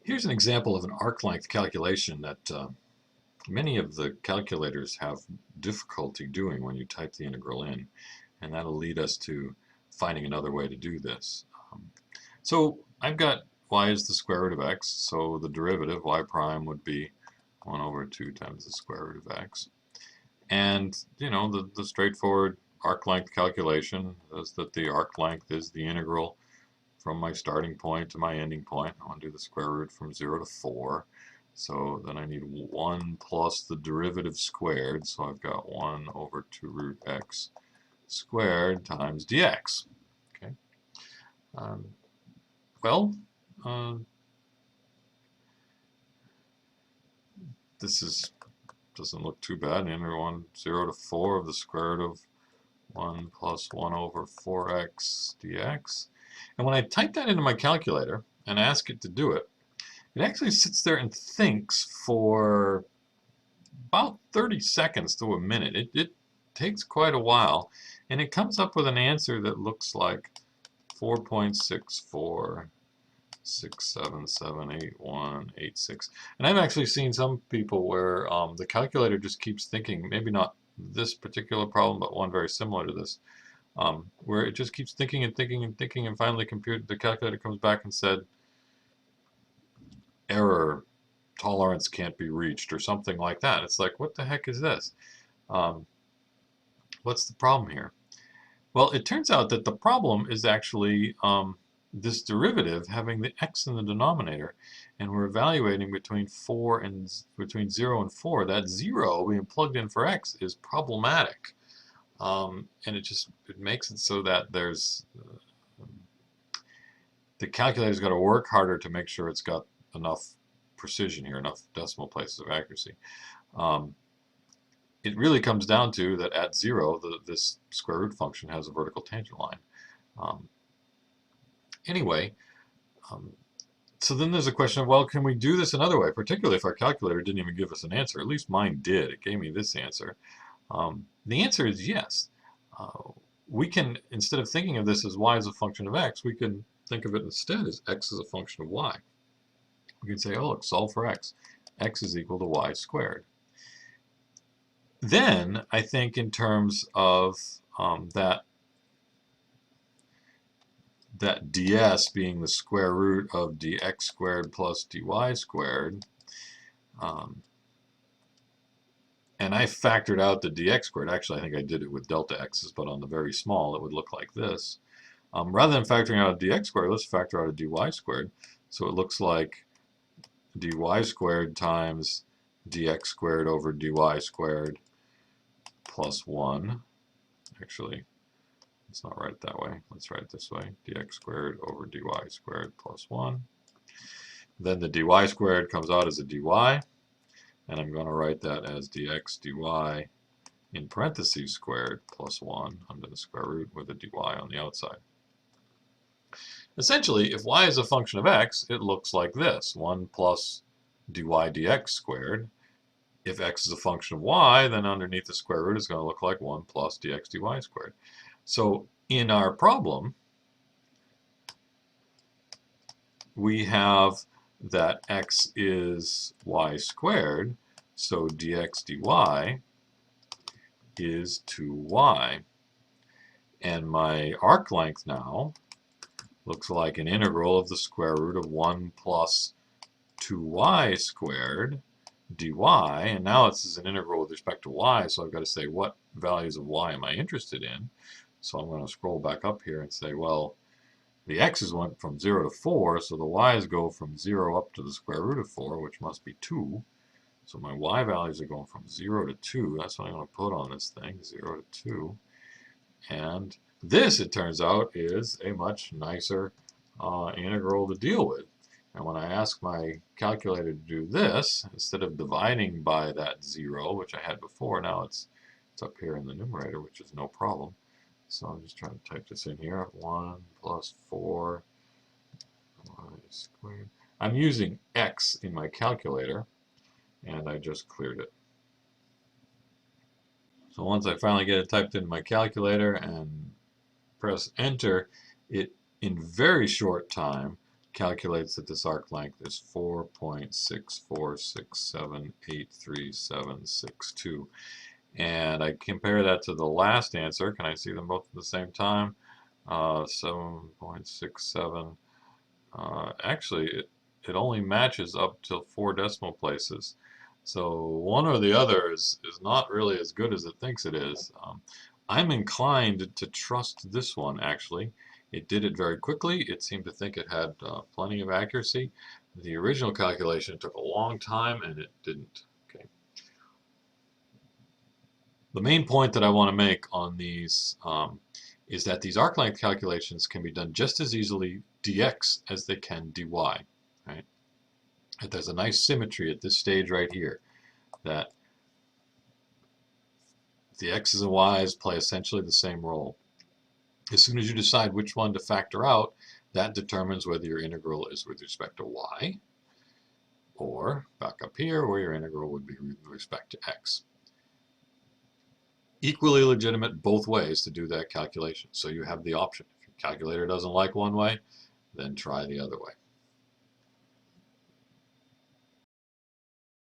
Here's an example of an arc length calculation that many of the calculators have difficulty doing when you type the integral in, and that'll lead us to finding another way to do this. So I've got y is the square root of x, so the derivative, y prime, would be 1 over 2 times the square root of x. And, you know, the straightforward arc length calculation is that the arc length is the integral from my starting point to my ending point. I want to do the square root from 0 to 4. So then I need 1 plus the derivative squared. So I've got 1 over 2 root x squared times dx. Okay. Um, well, uh, this doesn't look too bad. Enter 1, 0 to 4 of the square root of 1 plus 1 over 4x dx. And when I type that into my calculator and ask it to do it, it actually sits there and thinks for about 30 seconds to a minute. It takes quite a while, and it comes up with an answer that looks like 4.6467788186. And I've actually seen some people where the calculator just keeps thinking, maybe not this particular problem, but one very similar to this, where it just keeps thinking and thinking and thinking, and finally the calculator comes back and said, error, tolerance can't be reached, or something like that. It's like, what the heck is this? Um, what's the problem here? Well, it turns out that the problem is actually this derivative having the x in the denominator, and we're evaluating between 0 and 4. That 0 being plugged in for x is problematic, and it makes it so that the calculator's got to work harder to make sure it's got enough precision here, enough decimal places of accuracy. It really comes down to that at 0, this square root function has a vertical tangent line. Anyway, so then there's a question of, well, can we do this another way, particularly if our calculator didn't even give us an answer? At least mine did. It gave me this answer. The answer is yes. We can, instead of thinking of this as y as a function of x, we can think of it instead as x as a function of y. We can say, oh, look, solve for x. X is equal to y squared. Then I think in terms of that ds being the square root of dx squared plus dy squared, and I factored out the dx squared. Actually, I think I did it with delta x's, but on the very small, it would look like this. Rather than factoring out a dx squared, let's factor out a dy squared. So it looks like dy squared times dx squared over dy squared plus 1. Actually, let's not write it that way. Let's write it this way. Dx squared over dy squared plus 1. Then the dy squared comes out as a dy, and I'm going to write that as dx dy in parentheses squared plus 1 under the square root with a dy on the outside. Essentially, if y is a function of x, it looks like this, 1 plus dy dx squared. If x is a function of y, then underneath the square root is going to look like 1 plus dx dy squared. So in our problem, we have that x is y squared, so dx dy is 2y. And my arc length now looks like an integral of the square root of 1 plus 2y squared dy, and now this is an integral with respect to y, so I've got to say what values of y am I interested in. So I'm going to scroll back up here and say, well, the x's went from 0 to 4, so the y's go from 0 up to the square root of 4, which must be 2. So my y values are going from 0 to 2. That's what I'm going to put on this thing, 0 to 2. And this, it turns out, is a much nicer integral to deal with. And when I ask my calculator to do this, instead of dividing by that 0, which I had before, now it's up here in the numerator, which is no problem. So I'm just trying to type this in here. 1 plus 4 y squared. I'm using x in my calculator, and I just cleared it. So once I finally get it typed into my calculator and press enter, it in very short time calculates that this arc length is 4.6467833762. And I compare that to the last answer. Can I see them both at the same time? 7.67. Actually, it only matches up till 4 decimal places. So one or the other is not really as good as it thinks it is. I'm inclined to trust this one, actually. It did it very quickly. It seemed to think it had plenty of accuracy. The original calculation took a long time, and it didn't. Okay. The main point that I want to make on these is that these arc length calculations can be done just as easily dx as they can dy. Right? And there's a nice symmetry at this stage right here that the x's and y's play essentially the same role. As soon as you decide which one to factor out, that determines whether your integral is with respect to y, or back up here where your integral would be with respect to x. Equally legitimate both ways to do that calculation. So you have the option. If your calculator doesn't like one way, then try the other way.